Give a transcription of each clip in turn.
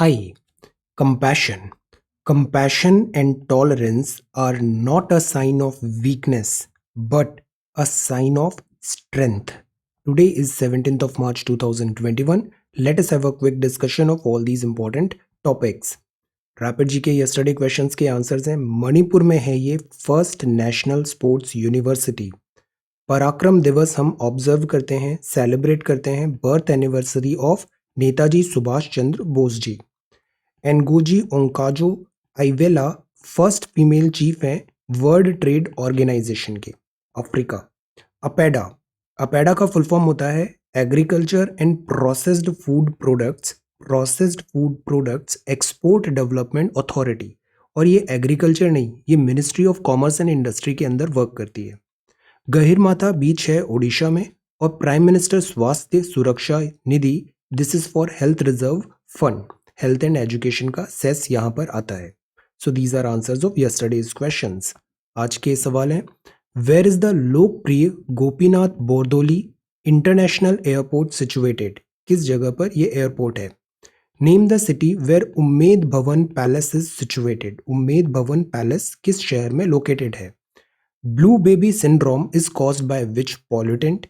Hi, compassion. Compassion and tolerance are not a sign of weakness, but a sign of strength. Today is 17th of March 2021. Let us have a quick discussion of all these important topics. Rapid जी के yesterday questions के answers हैं। मणिपुर में है ये first national sports university. पराक्रम दिवस हम observe करते हैं, सेलिब्रेट करते हैं birth anniversary of Netaji Subhash Chandra Bose ji. Ngozi ओंकाजो आइवेला फर्स्ट फीमेल चीफ हैं वर्ल्ड ट्रेड ऑर्गेनाइजेशन के, अफ्रीका। अपेडा, अपेडा का फुल फॉर्म होता है agriculture and processed food products export development authority. और ये एग्रीकल्चर नहीं, ये ministry of commerce and industry के अंदर वर्क करती है। गहिरमाथा बीच है ओडिशा में, और prime minister Swasthya Suraksha Nidhi, this is for health reserve fund. Health and education का सेस यहाँ पर आता है। So these are answers of yesterday's questions. आज के सवाल हैं, where is the Lokpriya Gopinath Bordoloi international airport situated? किस जगह पर यह एयरपोर्ट है? Name the city where Umaid Bhawan palace is situated. Ummed Bhawan palace किस शहर में लोकेटेड है? Blue baby syndrome is caused by which pollutant?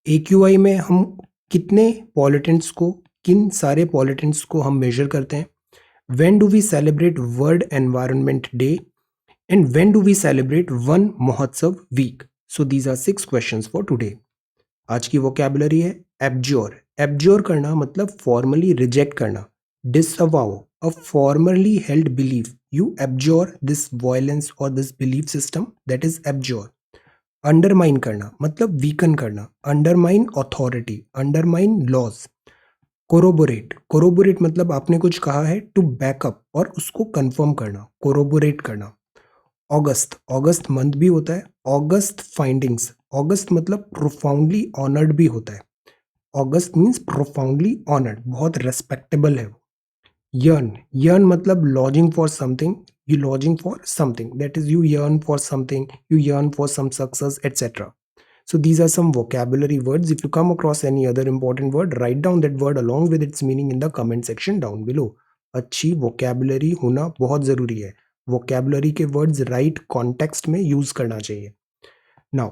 AQI में हम कितने पॉल्यूटेंट्स को, किन सारे पॉल्यूटेंट्स को हम मेजर करते हैं? When do we celebrate world environment day and when do we celebrate Van Mahotsav week? So these are 6 questions for today. आज की वोकैबुलरी है एब्ज्योर। एब्ज्योर करना मतलब फॉर्मली रिजेक्ट करना। Disavow, a formally held belief, you abjure this violence और this belief system, that is abjure. Undermine करना मतलब weaken करना। Undermine authority, undermine laws. Corroborate, corroborate मतलब आपने कुछ कहा है, टू बैकअप और उसको कंफर्म करना, कोरोबोरेट करना। ऑगस्ट, ऑगस्ट मंथ भी होता है। ऑगस्ट फाइंडिंग्स, ऑगस्ट मतलब प्रोफाउंडली ऑनर्ड भी होता है। ऑगस्ट मीन्स प्रोफाउंडली ऑनर्ड, बहुत रेस्पेक्टेबल है वो। Yearn, yearn मतलब longing for something, you longing for something, that is you yearn for something, you yearn for some success, etc. So these are some vocabulary words. If you come across any other important word, write down that word along with its meaning in the comment section down below. अच्छी vocabulary होना बहुत ज़रूरी है। vocabulary के words right context में use करना चाहिए। Now,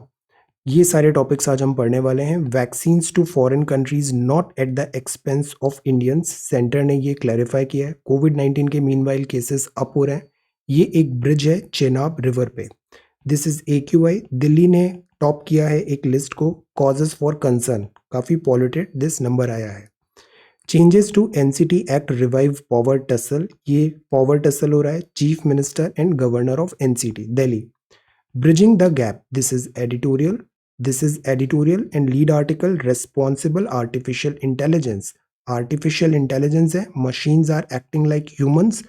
ये सारे टॉपिक्स आज हम पढ़ने वाले हैं। Vaccines to foreign countries not at the expense of Indians, centre ने ये क्लैरिफाई किया है। कोविड-19 के मीनवाइल केसेस अप हो रहे हैं। ये एक ब्रिज है चेनाब रिवर पे। This is AQI। दिल्ली ने टॉप किया है एक लिस्ट को। कॉजेस फॉर कंसर्न, काफ़ी पॉल्यूटेड दिस नंबर आया है। Changes to NCT act revive power tussle, ये पावर टसल हो रहा है chief minister and governor of NCT Delhi. Bridging the gap, this is editorial. This is editorial and lead article responsible artificial intelligence. Artificial intelligence है, machines are acting like humans.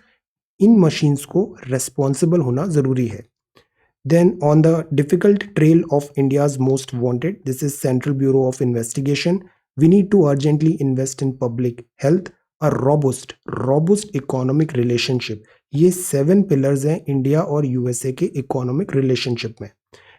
In machines को responsible होना ज़रूरी है। Then on the difficult trail of India's most wanted, this is Central Bureau of Investigation. We need to urgently invest in public health, a robust economic relationship. ये 7 pillars हैं India और USA के economic relationship में।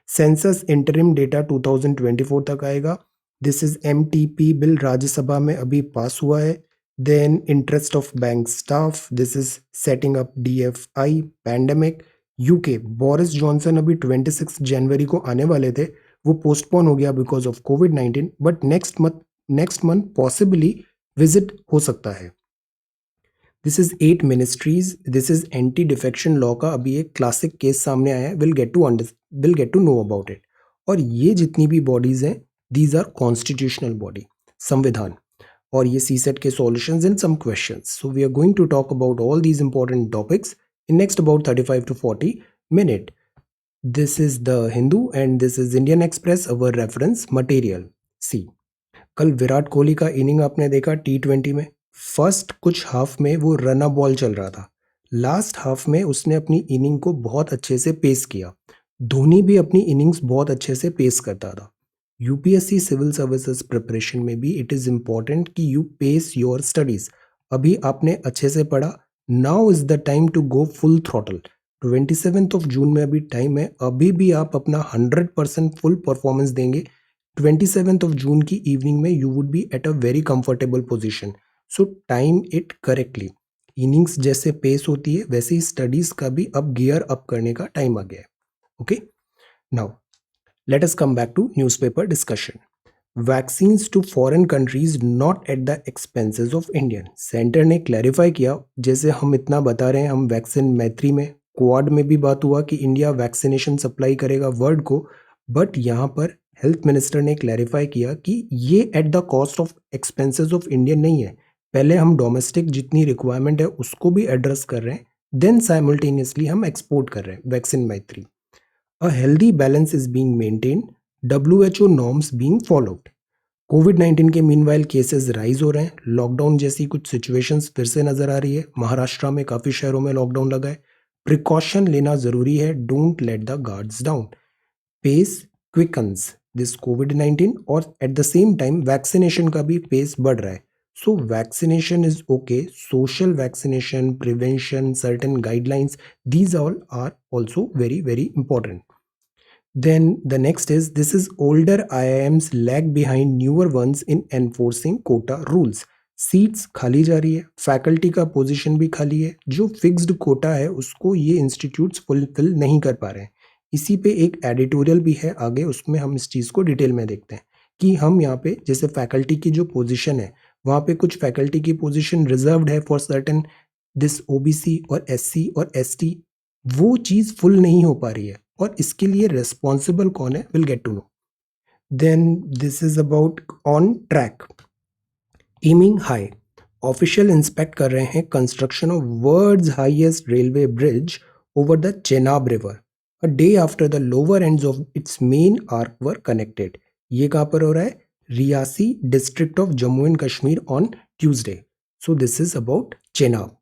Census interim data 2024 तक आएगा। This is MTP bill Rajya Sabha में अभी pass हुआ है। Then interest of bank staff, this is setting up DFI pandemic. UK, Boris Johnson अभी 26 जनवरी को आने वाले थे, वो पोस्टपोन हो गया बिकॉज ऑफ कोविड-19, but next month possibly visit हो सकता है। This is 8 ministries. This is anti defection law का अभी एक क्लासिक केस सामने आया है। Will get to know about it. और ये जितनी भी बॉडीज हैं, दीज आर कॉन्स्टिट्यूशनल बॉडी, संविधान। और ये CSET के solutions in some questions. So we are going to talk about all these important topics in next about 35 to 40 minute. This is the Hindu and this is Indian Express, our reference material. See, कल विराट कोहली का inning आपने देखा T20 में। First कुछ half में वो run ball चल रहा था, लास्ट हाफ में उसने अपनी इनिंग को बहुत अच्छे से पेस किया। धोनी भी अपनी इनिंग्स बहुत अच्छे से पेस करता था। UPSC सिविल सर्विसेज प्रिपरेशन में भी इट इज़ इम्पॉर्टेंट कि यू पेस योर स्टडीज़। अभी आपने अच्छे से पढ़ा, now is the time to go full throttle. 27 June में अभी टाइम है, अभी भी आप अपना 100% फुल परफॉर्मेंस देंगे। 27 जून की इवनिंग में you would be at a very comfortable position. So time it correctly. Innings जैसे पेस होती है वैसे ही स्टडीज का भी अब गियर अप करने का टाइम आ गया है. Okay, now let us come back to newspaper discussion. Vaccines to foreign countries not at the expenses of Indian. Centre ने क्लैरिफाई किया, जैसे हम इतना बता रहे हैं, हम वैक्सीन मैत्री में क्वाड में भी बात हुआ कि इंडिया वैक्सीनेशन सप्लाई करेगा वर्ल्ड को, बट यहाँ पर हेल्थ मिनिस्टर ने क्लैरिफाई किया कि ये at the cost of expenses of Indian नहीं है. पहले हम डोमेस्टिक जितनी रिक्वायरमेंट है उसको भी एड्रेस कर रहे हैं, देन साइमल्टेनियसली हम एक्सपोर्ट कर रहे हैं वैक्सीन मैत्री. A healthy balance is being maintained, WHO norms being followed. कोविड-19 के मीनवाइल केसेस राइज हो रहे हैं, लॉकडाउन जैसी कुछ सिचुएशंस फिर से नजर आ रही है. महाराष्ट्र में काफी शहरों में लॉकडाउन लगा है. प्रिकॉशन लेना जरूरी है, don't let the guards down. Pace quickens this कोविड-19 और at the same time vaccination का भी पेस बढ़ रहा है. So vaccination is okay, social vaccination, prevention, certain guidelines, these all are also very very important. Then the next is, this is older IIMs lag behind newer ones in enforcing quota rules. Seats खाली जा रही है, faculty का position भी खाली है, जो fixed Kota है उसको ये इंस्टीट्यूट्स फुलफिल नहीं कर पा रहे हैं. इसी पे एक एडिटोरियल भी है आगे, उसमें हम इस चीज़ को डिटेल में देखते हैं कि हम यहाँ पे जैसे फैकल्टी की जो पोजीशन है वहाँ पे कुछ फैकल्टी की पोजीशन रिजर्व्ड है फॉर सर्टेन दिस ओबीसी और एससी और एसटी, वो चीज़ फुल नहीं हो पा रही है और इसके लिए रिस्पॉन्सिबल कौन है, will get to know. Then this is about on track. Aiming high. Official inspect कर रहे हैं construction of world's highest railway bridge over the Chenab river a day after the lower ends of its main arch were connected. ये कहाँ पर हो रहा है? Reasi district of Jammu and Kashmir on Tuesday. So this is about Chenab.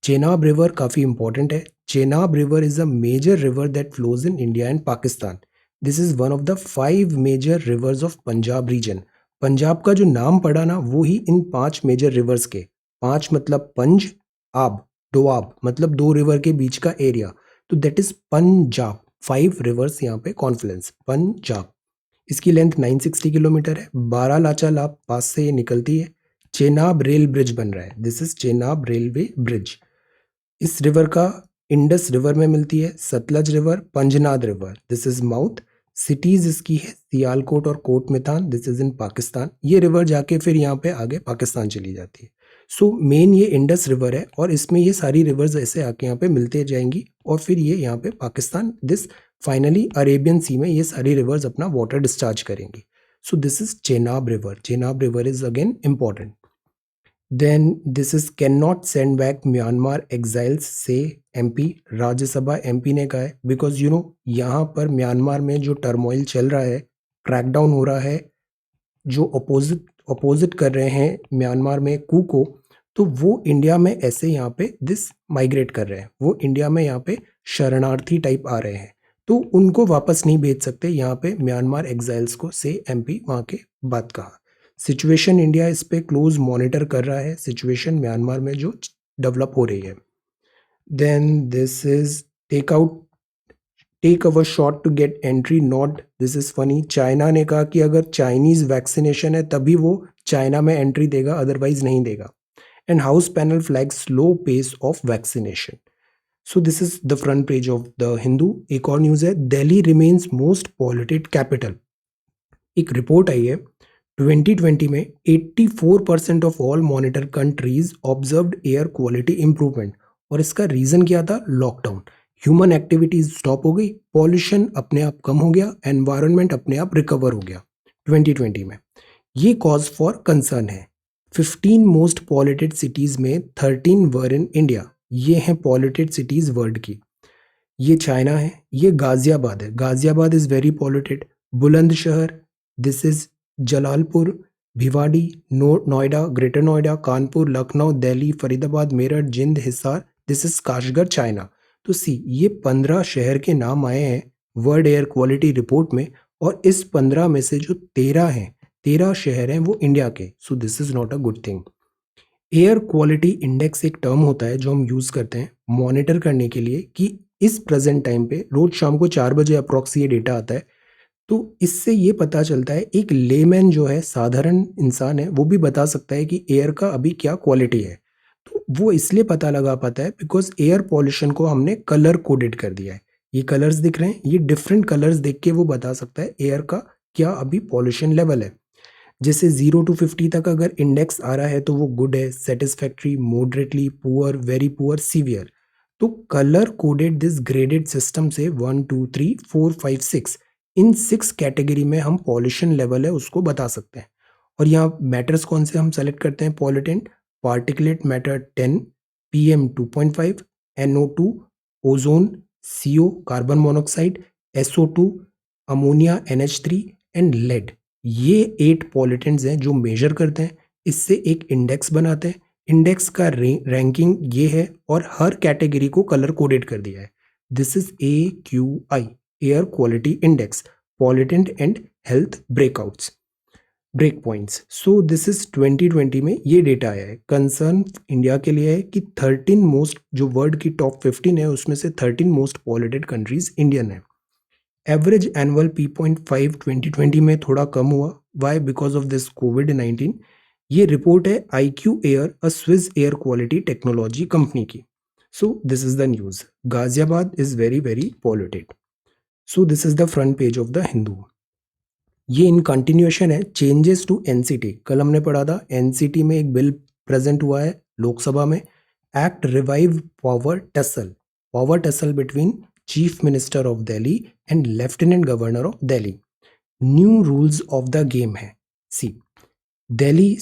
Chenab river काफ़ी important है. Chenab river is a major river that flows in India and Pakistan. This is one of the 5 major rivers of Punjab region. Punjab का जो नाम पड़ा ना वो ही इन 5 मेजर रिवर्स के. 5 मतलब पंज, आब, दोआब मतलब 2 रिवर के बीच का एरिया, तो दैट इज पंजाब. 5 रिवर्स यहाँ पे कॉन्फ्लुएंस, पंजाब. इसकी लेंथ 960 किलोमीटर है. बारालाचा लाप पास से ये निकलती है. चेनाब रेल ब्रिज बन रहा है. This is Chenab railway bridge. इस रिवर का इंडस रिवर में मिलती है, Sutlej river, Panjnad river, this is mouth. Cities इसकी है सियालकोट और Kot Mithan, this is in Pakistan. ये रिवर जाके फिर यहाँ पे आगे पाकिस्तान चली जाती है. सो मेन ये इंडस रिवर है और इसमें ये सारी रिवर्स ऐसे आके यहाँ पे मिलते जाएंगी और फिर ये यहाँ पे पाकिस्तान, दिस फाइनली अरेबियन सी में ये सारी रिवर्स अपना वाटर डिस्चार्ज करेंगी. सो this is Chenab river. Chenab river is again important. Then this is cannot send back Myanmar exiles से MP. राज्यसभा MP ने कहा है बिकॉज यू नो यहाँ पर म्यांमार में जो टर्मोइल चल रहा है, क्रैकडाउन हो रहा है, जो अपोजिट कर रहे हैं म्यांमार में कू को, तो वो इंडिया में ऐसे यहाँ पे दिस माइग्रेट कर रहे हैं. वो इंडिया में यहाँ पे शरणार्थी टाइप आ रहे हैं, तो उनको वापस नहीं भेज सकते. यहाँ पे म्यांमार एग्जाइल्स को से MP वहाँ के बात कहा. सिचुएशन इंडिया इस पे क्लोज मॉनिटर कर रहा है, सिचुएशन म्यांमार में जो डेवलप हो रही है. Then this is take our shot to get entry not. This is funny. China ने कहा कि अगर चाइनीज वैक्सीनेशन है तभी वो चाइना में एंट्री देगा, अदरवाइज नहीं देगा. And house panel flag slow pace of vaccination. So this is the front page of the Hindu. एक और न्यूज है, Delhi remains most polluted capital. एक रिपोर्ट आई है 2020 में 84% of all monitor countries observed air quality improvement. और इसका रीजन क्या था? लॉकडाउन. ह्यूमन एक्टिविटीज स्टॉप हो गई, पॉल्यूशन अपने आप कम हो गया, एनवायरनमेंट अपने आप रिकवर हो गया 2020 में. ये कॉज फॉर कंसर्न है. 15 मोस्ट पॉल्यूटेड सिटीज में 13 वर इन इंडिया. ये हैं पॉल्यूटेड सिटीज वर्ल्ड की. ये चाइना है, ये गाजियाबाद है, Ghaziabad is very polluted. Bulandshahr, this is Jalalpur, Bhiwadi, Noida, greater Noida, Kanpur, Lucknow, Delhi, Faridabad, Meerut, Jind, Hisar, this is Kashgar, China. तो सी ये 15 शहर के नाम आए हैं वर्ल्ड एयर क्वालिटी रिपोर्ट में, और इस 15 में से जो 13 शहर हैं वो इंडिया के. सो this is not a good thing. Air quality index एक टर्म होता है जो हम यूज करते हैं मॉनिटर करने के लिए कि इस प्रेजेंट टाइम पे रोज शाम को 4 बजे अप्रॉक्स ये डेटा आता है. तो इससे ये पता चलता है, एक लेमैन जो है, साधारण इंसान है, वो भी बता सकता है कि एयर का अभी क्या क्वालिटी है. तो तो वो इसलिए पता लगा पाता है बिकॉज एयर पॉल्यूशन को हमने कलर कोडेड कर दिया है। ये कलर्स दिख रहे हैं, ये डिफरेंट कलर्स देख के वो बता सकता है एयर का क्या अभी पॉल्यूशन लेवल है। जैसे 0 to 50 तक अगर इंडेक्स आ रहा है तो वो गुड है, satisfactory, moderately, poor, very poor, severe. तो colour coded this graded system से 1 2 3 4 5 6 इन 6 कैटेगरी में हम पॉल्यूशन लेवल है उसको बता सकते हैं। और यहाँ मैटर्स कौन से हम सेलेक्ट करते हैं pollutant, particulate matter 10, PM 2.5, NO2, ozone, CO carbon monoxide, SO2, ammonia NH3 and lead. ये 8 पॉल्यूटेंट्स हैं जो मेजर करते हैं, इससे एक इंडेक्स बनाते हैं। इंडेक्स का रैंकिंग ये है और हर कैटेगरी को कलर कोडेड कर दिया है। This is AQI, air quality index, pollutant and health breakouts, break points. So this is 2020 में ये डेटा आया है। कंसर्न इंडिया के लिए है कि 13 मोस्ट, जो वर्ल्ड की टॉप 15 है उसमें से 13 मोस्ट पॉल्यूटेड कंट्रीज इंडियन है। एवरेज एनुअल P.5 2020 में थोड़ा कम हुआ। Why? Because of this COVID-19। ये रिपोर्ट है IQ air, a Swiss air quality technology company की। So this is the news, Ghaziabad is very very polluted. So this is the front page of the Hindu. ये इन continuation है changes to NCT. कल हमने पढ़ा था एनसीटी में एक बिल प्रेजेंट हुआ है लोकसभा में, act revive power tussle between chief minister of Delhi and lieutenant governor of Delhi. New rules of the game है। See Delhi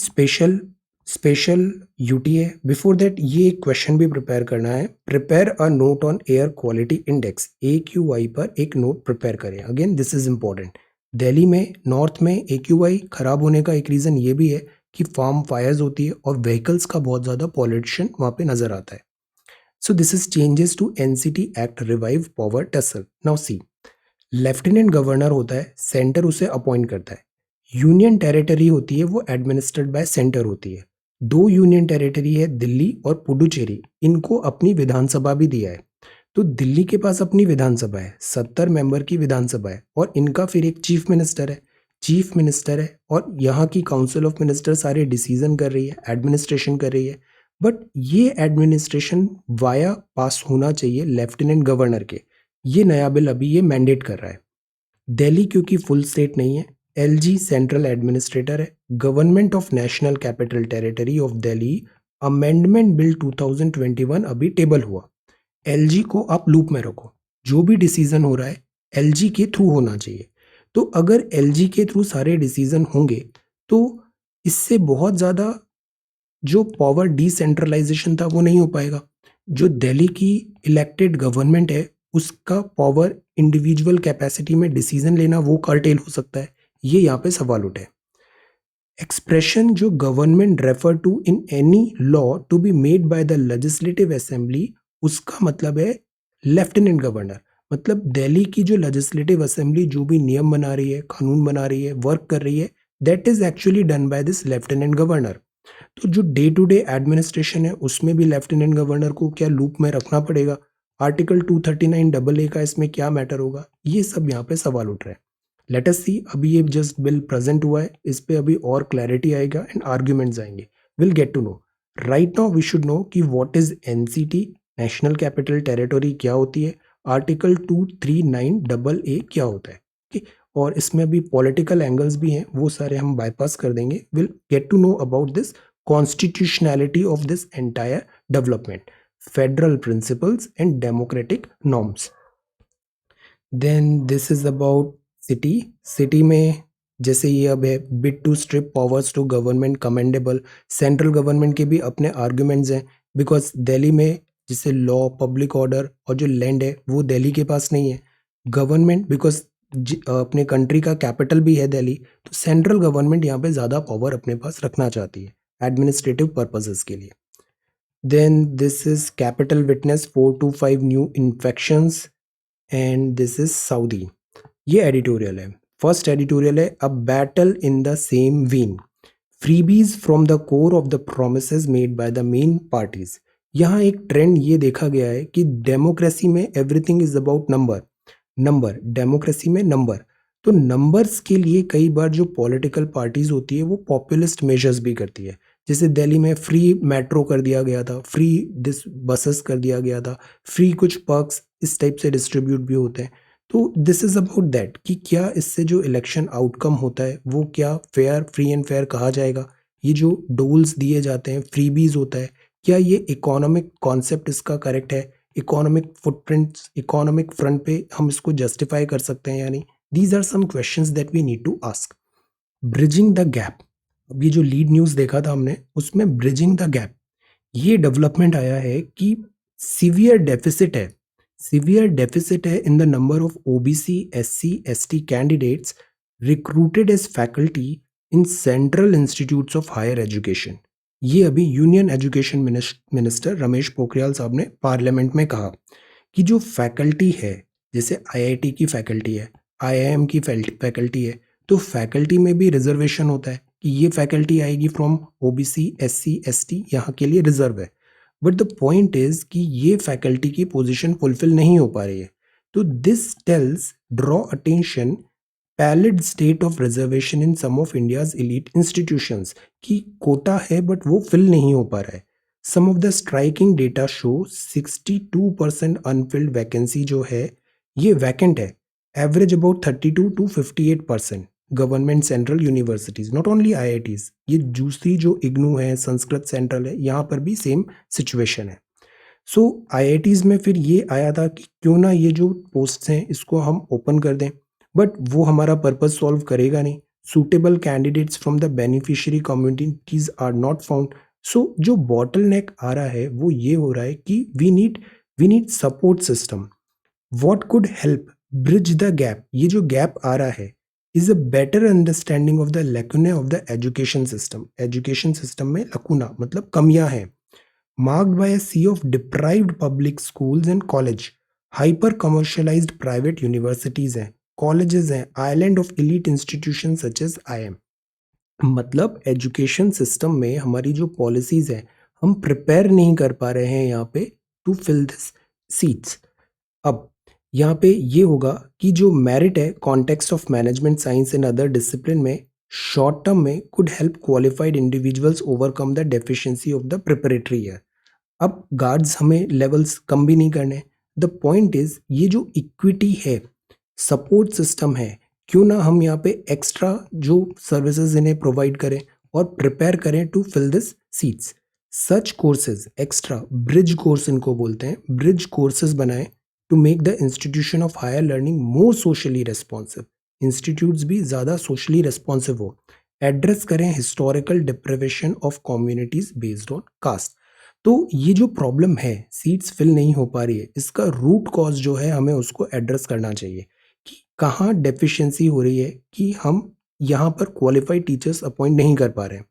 special UTA. Before that ये क्वेश्चन भी प्रिपेयर करना है। Prepare a note on air quality index, AQI पर एक note prepare करें। Again this is important. Delhi में north में AQI खराब होने का एक रीज़न ये भी है कि फार्म फायर्स होती है और व्हीकल्स का बहुत ज़्यादा पॉल्यूशन वहाँ पे नज़र आता है। So this is changes to NCT act revive power tussle. Now see, lieutenant governor होता है, सेंटर उसे अपॉइंट करता है। यूनियन टेरिटरी होती है वो एडमिनिस्ट्रेड बाय सेंटर होती है। 2 यूनियन टेरिटरी है, दिल्ली और पुडुचेरी, इनको अपनी विधानसभा भी दिया है। तो दिल्ली के पास अपनी विधानसभा है, 70 मेंबर की विधानसभा है, और इनका फिर एक चीफ मिनिस्टर है और यहाँ की काउंसिल ऑफ मिनिस्टर सारे डिसीजन कर रही है, एडमिनिस्ट्रेशन कर रही है। बट ये एडमिनिस्ट्रेशन वाया पास होना चाहिए लेफ्टिनेंट गवर्नर के। ये नया बिल अभी ये मैंडेट कर रहा है। दिल्ली क्योंकि फुल स्टेट नहीं है, LG सेंट्रल एडमिनिस्ट्रेटर है। Government of national capital territory of Delhi amendment bill 2021 अभी टेबल हुआ। LG को आप लूप में रखो, जो भी डिसीजन हो रहा है LG के थ्रू होना चाहिए। तो अगर LG के थ्रू सारे डिसीजन होंगे तो इससे बहुत ज़्यादा जो पावर डिसेंट्रलाइजेशन था वो नहीं हो पाएगा। जो दिल्ली की इलेक्टेड गवर्नमेंट है उसका पावर इंडिविजुअल कैपेसिटी में डिसीजन लेना वो कर्टेल हो सकता है। ये यहाँ पे सवाल उठे। एक्सप्रेशन जो government refer to in any law to be made by the legislative assembly, उसका मतलब है लेफ्टिनेंट गवर्नर। मतलब दिल्ली की जो लेजिस्लेटिव असेंबली जो भी नियम बना रही है, कानून बना रही है, वर्क कर रही है, that is actually done by this lieutenant governor. तो जो डे टू डे एडमिनिस्ट्रेशन है उसमें भी लेफ्टिनेंट गवर्नर को क्या लूप में रखना पड़ेगा? आर्टिकल 239AA का इसमें क्या मैटर होगा? ये सब यहाँ पे सवाल उठ रहे हैं। लेट अस सी, अभी ये जस्ट बिल प्रेजेंट हुआ है, इस पे अभी और क्लैरिटी आएगा एंड आर्ग्यूमेंट्स आएंगे। Will get to know. Right now we should know कि what is NCT, national capital territory क्या होती है, आर्टिकल 239AA क्या होता है। okay? और इसमें भी पॉलिटिकल एंगल्स भी हैं, वो सारे हम बाईपास कर देंगे। Will get to know about this constitutionality of this entire development, federal principles and democratic norms. Then this is about city में जैसे ये अब है bid to strip powers to government commendable. Central government के भी अपने आर्ग्यूमेंट्स हैं because Delhi में जैसे लॉ, पब्लिक ऑर्डर और जो लैंड है वो दिल्ली के पास नहीं है। गवर्नमेंट बिकॉज अपने कंट्री का कैपिटल भी है दिल्ली, तो सेंट्रल गवर्नमेंट यहाँ पे ज़्यादा पावर अपने पास रखना चाहती है एडमिनिस्ट्रेटिव पर्पसेस के लिए। Then this is capital witness 4 to 5 new infections and this is Saudi. ये एडिटोरियल है। फर्स्ट एडिटोरियल है a battle in the same vein, freebies from the core of the promises made by the main parties. यहाँ एक trend ये देखा गया है कि डेमोक्रेसी में everything is about number, democracy में नंबर। तो नंबर्स के लिए कई बार जो पॉलिटिकल पार्टीज होती है वो पॉपुलिस्ट मेजर्स भी करती है। जैसे दिल्ली में फ्री मेट्रो कर दिया गया था, फ्री दिस बसेस कर दिया गया था, फ्री कुछ पर्क्स इस टाइप से डिस्ट्रीब्यूट भी होते हैं। तो दिस इज़ अबाउट दैट कि क्या इससे जो इलेक्शन आउटकम होता है वो क्या फेयर, फ्री एंड फेयर कहा जाएगा? ये जो डोल्स दिए जाते हैं, फ्रीबीज़ होता है, क्या ये इकोनॉमिक कॉन्सेप्ट इसका करेक्ट है? इकोनॉमिक फुटप्रिंट्स, इकोनॉमिक फ्रंट पे हम इसको जस्टिफाई कर सकते हैं या नहीं? These are some questions that we need to ask. Bridging the gap, अब ये जो लीड न्यूज़ देखा था हमने उसमें ब्रिजिंग द गैप ये डेवलपमेंट आया है कि सीवियर डेफिसिट है, सीवियर डेफिसिट है in the number of OBC SC ST candidates recruited as faculty in central institutes of higher education. ये अभी union education minister Ramesh Pokhriyal साहब ने पार्लियामेंट में कहा कि जो फैकल्टी है, जैसे आईआईटी की फैकल्टी है, आईआईएम की फैकल्टी है, तो फैकल्टी में भी रिजर्वेशन होता है कि ये फैकल्टी आएगी फ्रॉम ओबीसी एससी एसटी, यहाँ के लिए रिजर्व है। बट द पॉइंट इज कि ये फैकल्टी की पोजीशन फुलफिल नहीं हो पा रही है। तो this tells draw attention pallid state of reservation in some of India's elite institutions कि कोटा है बट वो फिल नहीं हो पा रहा है। Some of the striking data show 62% unfilled vacancy जो है ये वैकेंट है, average about 32 to 58%। Government central universities, not only IITs, ये दूसरी जो इग्नू है, संस्कृत सेंट्रल है, यहाँ पर भी सेम सिचुएशन है। सो आईआईटीज में फिर ये आया था कि क्यों ना ये जो पोस्ट हैं इसको हम ओपन कर दें, बट वो हमारा पर्पस सॉल्व करेगा नहीं। Suitable candidates from the beneficiary communities are not found. So जो बॉटल नेक आ रहा है वो ये हो रहा है कि we need support system. What could help bridge the gap, ये जो गैप आ रहा है is a better understanding of the lacunae of the education system. Education system में लकुना मतलब कमियां हैं, marked by a sea of deprived public schools and college, hyper commercialized private universities हैं, colleges हैं, island of elite institutions such as IIM। मतलब education system में हमारी जो पॉलिसीज हैं हम प्रिपेयर नहीं कर पा रहे हैं यहाँ पे टू फिल दिस सीट्स। अब यहाँ पे ये होगा कि जो मेरिट है context of management science and other discipline में शॉर्ट टर्म में could help qualified individuals overcome the deficiency of the preparatory year. अब गार्ड्स हमें लेवल्स कम भी नहीं करने। द पॉइंट इज ये जो इक्विटी है, सपोर्ट सिस्टम है, क्यों ना हम यहाँ पे एक्स्ट्रा जो सर्विसेज इन्हें प्रोवाइड करें और प्रिपेयर करें to fill this seats. Such courses extra bridge course इनको बोलते हैं, ब्रिज कोर्सेज बनाएं to make the institution of higher learning more socially responsive. Institutes भी ज़्यादा सोशली रेस्पॉन्सिव हो। एड्रेस करें historical deprivation of communities based on caste. तो ये जो प्रॉब्लम है सीट्स फिल नहीं हो पा रही है, इसका रूट कॉज जो है हमें उसको एड्रेस करना चाहिए कि कहाँ डेफिशिएंसी हो रही है कि हम यहाँ पर क्वालिफाइड टीचर्स अपॉइंट नहीं कर पा रहे हैं।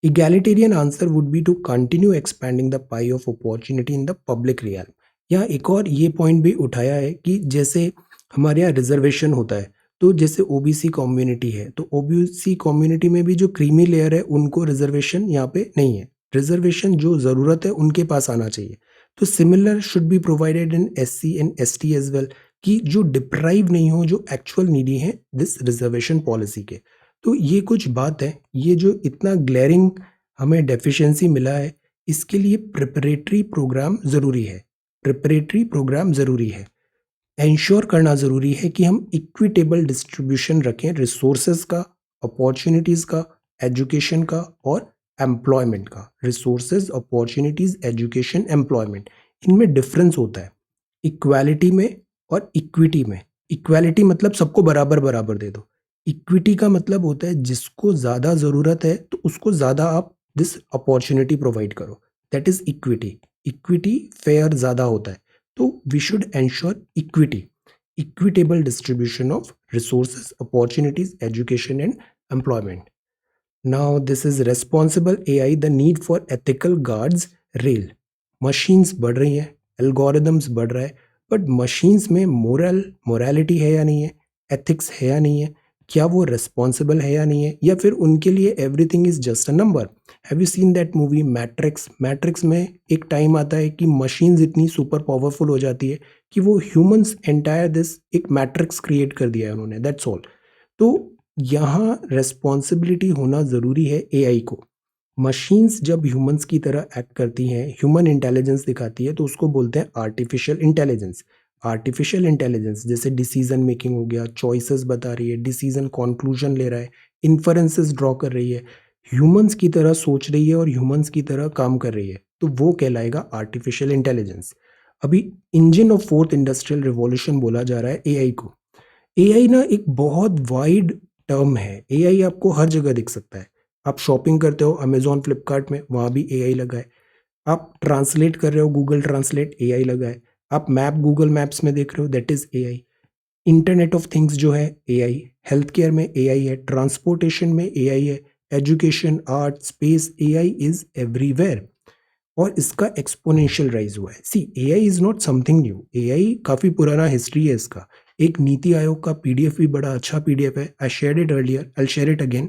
Egalitarian answer would be to continue expanding the pie of opportunity in the public real. यहाँ एक और ये पॉइंट भी उठाया है कि जैसे हमारे यहाँ रिजर्वेशन होता है, तो जैसे ओबीसी कम्युनिटी है तो ओबीसी कम्युनिटी में भी जो क्रीमी लेयर है उनको रिजर्वेशन यहाँ पे नहीं है। रिजर्वेशन जो ज़रूरत है उनके पास आना चाहिए। तो similar should be provided in SC and ST as well, कि जो डिप्राइव नहीं हो, जो एक्चुअल नीडी है दिस रिजर्वेशन पॉलिसी के। तो ये कुछ बात है, ये जो इतना ग्लेरिंग हमें डेफिशिएंसी मिला है इसके लिए प्रिपरेटरी प्रोग्राम ज़रूरी है। प्रिपरेटरी प्रोग्राम ज़रूरी है, एंश्योर करना ज़रूरी है कि हम इक्विटेबल डिस्ट्रीब्यूशन रखें रिसोर्सेज का, अपॉर्चुनिटीज़ का, एजुकेशन का और एम्प्लॉयमेंट का। रिसोर्सेज, अपॉर्चुनिटीज़, एजुकेशन, एम्प्लॉयमेंट, इनमें डिफरेंस होता है इक्वालिटी में और इक्विटी में। इक्वालिटी मतलब सबको बराबर बराबर दे दो। इक्विटी का मतलब होता है जिसको ज़्यादा ज़रूरत है तो उसको ज़्यादा आप दिस अपॉर्चुनिटी प्रोवाइड करो, that is equity. Equity fair ज़्यादा होता है, तो we should ensure equity, equitable distribution of resources, opportunities, education and employment. Now this is responsible AI, the need for ethical guards rail. Machines बढ़ रही हैं, algorithms बढ़ रहा है, बट मशीन्स में मोरालिटी है या नहीं है, एथिक्स है या नहीं है, क्या वो रिस्पॉन्सिबल है या नहीं है, या फिर उनके लिए everything is just a number. Have you seen that movie matrix? Matrix में एक टाइम आता है कि मशीन्स इतनी सुपर पावरफुल हो जाती है कि वो ह्यूमंस एंटायर दिस एक मैट्रिक्स क्रिएट कर दिया है उन्होंने, दैट्स ऑल। तो यहाँ रेस्पॉन्सिबिलिटी होना ज़रूरी है एआई को। मशीन्स जब ह्यूमंस की तरह एक्ट करती हैं, ह्यूमन इंटेलिजेंस दिखाती है, तो उसको बोलते हैं आर्टिफिशियल इंटेलिजेंस। आर्टिफिशियल इंटेलिजेंस जैसे डिसीजन मेकिंग हो गया, चॉइसेस बता रही है, डिसीजन कंक्लूजन ले रहा है, इन्फरेंसेस ड्रॉ कर रही है, ह्यूमंस की तरह सोच रही है और ह्यूमंस की तरह काम कर रही है, तो वो कहलाएगा आर्टिफिशियल इंटेलिजेंस। अभी engine of fourth industrial revolution बोला जा रहा है एआई को। एआई ना एक बहुत वाइड टर्म है। एआई आपको हर जगह दिख सकता है। आप शॉपिंग करते हो अमेजोन फ्लिपकार्ट में, वहाँ भी एआई लगा है। आप ट्रांसलेट कर रहे हो गूगल ट्रांसलेट, एआई लगा है। आप मैप गूगल मैप्स में देख रहे हो, that is AI. Internet of things जो है एआई, हेल्थ केयर में एआई है, ट्रांसपोर्टेशन में एआई है, education, art, space, AI is everywhere. और इसका एक्सपोनेंशियल राइज हुआ है। See, AI is not something new. AI काफी पुराना हिस्ट्री है इसका। एक नीति आयोग का पीडीएफ भी बड़ा अच्छा पीडीएफ है। I shared it earlier, I share it again.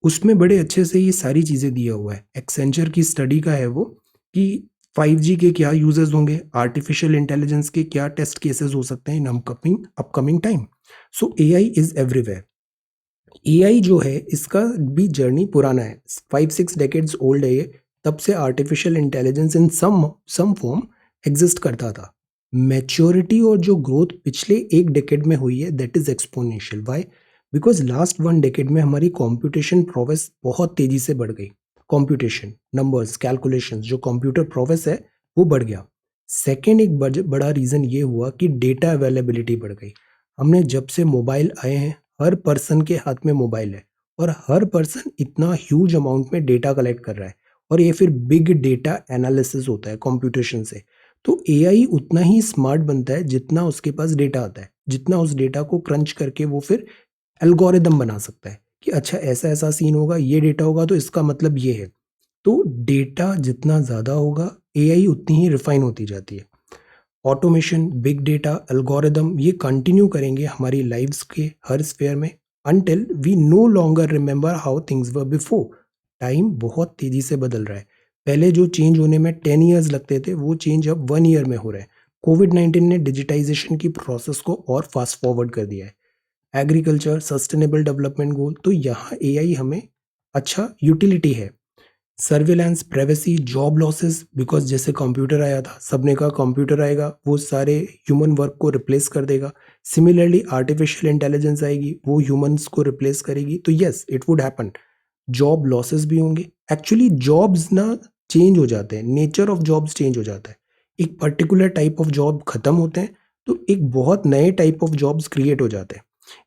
उसमें बड़े अच्छे से ये सारी चीजें दिया हुआ है। एक्सेंचर की स्टडी का है वो, कि 5G के क्या यूजेस होंगे, आर्टिफिशियल इंटेलिजेंस के क्या टेस्ट केसेस हो सकते हैं in upcoming time. So AI is everywhere. AI जो है इसका भी जर्नी पुराना है, 5-6 डेकेड्स ओल्ड है ये। तब से आर्टिफिशियल इंटेलिजेंस इन सम फॉर्म एग्जिस्ट करता था। मैच्योरिटी और जो ग्रोथ पिछले एक डेकेड में हुई है, that is exponential. Why? Because last 1 decade में हमारी कंप्यूटेशन प्रोग्रेस बहुत तेजी से बढ़ गई। कंप्यूटेशन, नंबर्स, कैलकुलेशन, जो कंप्यूटर प्रोग्रेस है वो बढ़ गया। सेकेंड एक बड़ा रीजन ये हुआ कि डेटा अवेलेबिलिटी बढ़ गई। हमने जब से मोबाइल आए हैं, हर पर्सन के हाथ में मोबाइल है और हर पर्सन इतना ह्यूज अमाउंट में डेटा कलेक्ट कर रहा है, और ये फिर बिग डेटा एनालिसिस होता है कंप्यूटेशन से। तो एआई उतना ही स्मार्ट बनता है जितना उसके पास डेटा आता है, जितना उस डेटा को क्रंच करके वो फिर एल्गोरिदम बना सकता है कि अच्छा ऐसा ऐसा सीन होगा, ये डेटा होगा तो इसका मतलब ये है। तो डेटा जितना ज़्यादा होगा, एआई उतनी ही रिफाइन होती जाती है। ऑटोमेशन, बिग डेटा, एल्गोरिदम ये कंटिन्यू करेंगे हमारी लाइव्स के हर स्फेयर में, until we no longer remember how things were before. Time बहुत तेजी से बदल रहा है। पहले जो चेंज होने में 10 ईयर्स लगते थे, वो चेंज अब 1 ईयर में हो रहा है। कोविड-19 ने डिजिटाइजेशन की प्रोसेस को और फास्ट फॉरवर्ड कर दिया है। एग्रीकल्चर, सस्टेनेबल डेवलपमेंट गोल, तो यहाँ एआई हमें अच्छा यूटिलिटी है। Surveillance, privacy, job losses, because जैसे कंप्यूटर आया था, सबने कहा कंप्यूटर आएगा वो सारे ह्यूमन वर्क को रिप्लेस कर देगा। सिमिलरली आर्टिफिशियल इंटेलिजेंस आएगी, वो ह्यूमंस को रिप्लेस करेगी। तो yes, it would happen. Job losses भी होंगे। एक्चुअली जॉब्स ना चेंज हो जाते हैं, नेचर ऑफ जॉब्स चेंज हो जाता है। एक पर्टिकुलर टाइप ऑफ जॉब खत्म होते हैं, तो एक बहुत नए टाइप ऑफ जॉब्स क्रिएट हो जाते हैं।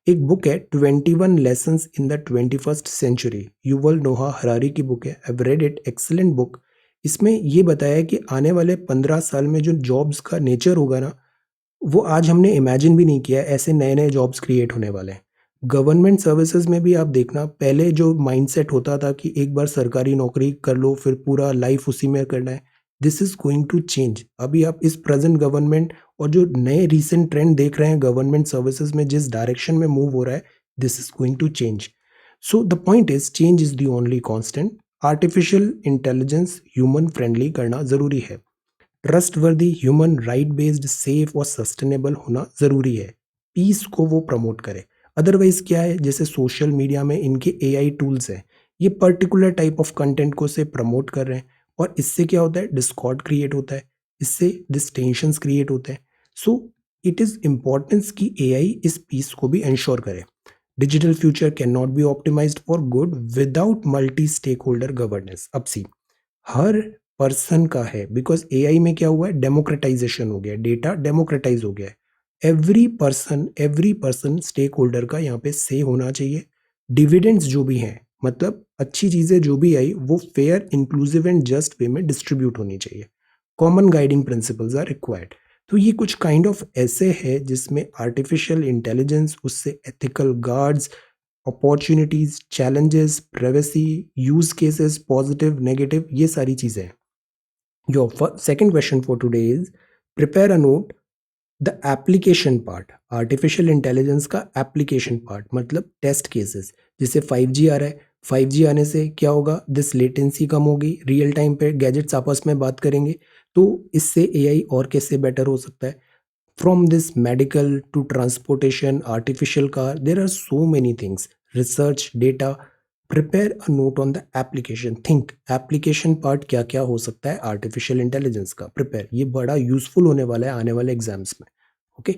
एक बुक है 21 lessons in the 21st century, Yuval Noah Harari की बुक है। I read it, excellent book. इसमें ये बताया है कि आने वाले 15 साल में जो जॉब्स का नेचर होगा ना, वो आज हमने इमेजिन भी नहीं किया है। ऐसे नए नए जॉब्स क्रिएट होने वाले हैं। गवर्नमेंट सर्विसेज में भी आप देखना, पहले जो माइंडसेट होता था कि एक बार सरकारी नौकरी कर लो फिर पूरा लाइफ उसी में करना है, this is going to change. अभी आप इस प्रेजेंट गवर्नमेंट और जो नए रिसेंट ट्रेंड देख रहे हैं गवर्नमेंट सर्विसेज में, जिस डायरेक्शन में मूव हो रहा है, this is going to change. So the point is, change is the only constant. Artificial intelligence human friendly करना जरूरी है। Trustworthy, human right based, safe और सस्टेनेबल होना ज़रूरी है। पीस को वो प्रमोट करे। अदरवाइज क्या है, जैसे सोशल मीडिया में इनके एआई टूल्स हैं, ये पर्टिकुलर टाइप ऑफ कंटेंट को से प्रमोट कर रहे हैं, और इससे क्या होता है, डिस्कॉर्ड क्रिएट होता है, इससे डिस्टेंशंस क्रिएट होते हैं। सो इट इज़ इम्पॉर्टेंस कि एआई इस पीस को भी इंश्योर करे। Digital future can not be optimized for good without multi stake holder governance. अब सी, हर पर्सन का है, बिकॉज एआई में क्या हुआ है, डेमोक्रेटाइजेशन हो गया, डेटा डेमोक्रेटाइज हो गया है। एवरी पर्सन स्टेक होल्डर का यहाँ पे से होना चाहिए। डिविडेंड्स जो भी हैं, मतलब अच्छी चीजें जो भी आई, वो fair, inclusive and just way में डिस्ट्रीब्यूट होनी चाहिए। Common guiding principles are required. तो ये कुछ काइंड ऑफ ऐसे है जिसमें आर्टिफिशियल इंटेलिजेंस, उससे ethical guards, opportunities, challenges, privacy, use cases, positive, negative, ये सारी चीजें हैं। Your second question for today is, prepare a note the application part. Artificial intelligence का एप्लीकेशन पार्ट मतलब टेस्ट केसेस। जैसे 5G आ रहा है, 5G आने से क्या होगा, दिस लेटेंसी कम होगी, रियल टाइम पे गैजेट्स आपस में बात करेंगे, तो इससे एआई और कैसे बेटर हो सकता है। From this medical to transportation, artificial car, there are so many things, research, data, prepare a note on the application, think application part क्या क्या हो सकता है आर्टिफिशियल इंटेलिजेंस का, प्रिपेयर, ये बड़ा यूजफुल होने वाला है आने वाले एग्जाम्स में। Okay,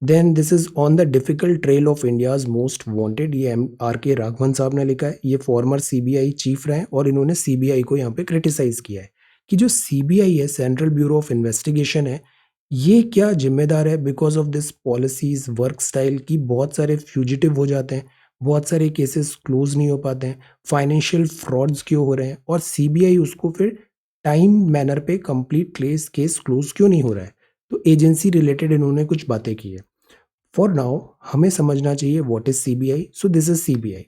then this is on the difficult trail of India's most wanted, ये MRK राघवन साहब ने लिखा है, ये फॉर्मर CBI चीफ रहे हैं और इन्होंने CBI को यहाँ पे क्रिटिसाइज किया है कि जो CBI है, सेंट्रल ब्यूरो ऑफ इन्वेस्टिगेशन है, ये क्या जिम्मेदार है because of this policies work style की, बहुत सारे फ्यूजिटिव हो जाते हैं, बहुत सारे केसेस क्लोज नहीं हो पाते हैं, फाइनेंशियल फ्रॉड्स क्यों हो रहे हैं, और CBI उसको फिर टाइम मैनर पे कंप्लीट केस क्लोज क्यों नहीं हो रहा है। तो एजेंसी रिलेटेड इन्होंने कुछ बातें की है। फॉर नाउ हमें समझना चाहिए what is CBI। So this is CBI,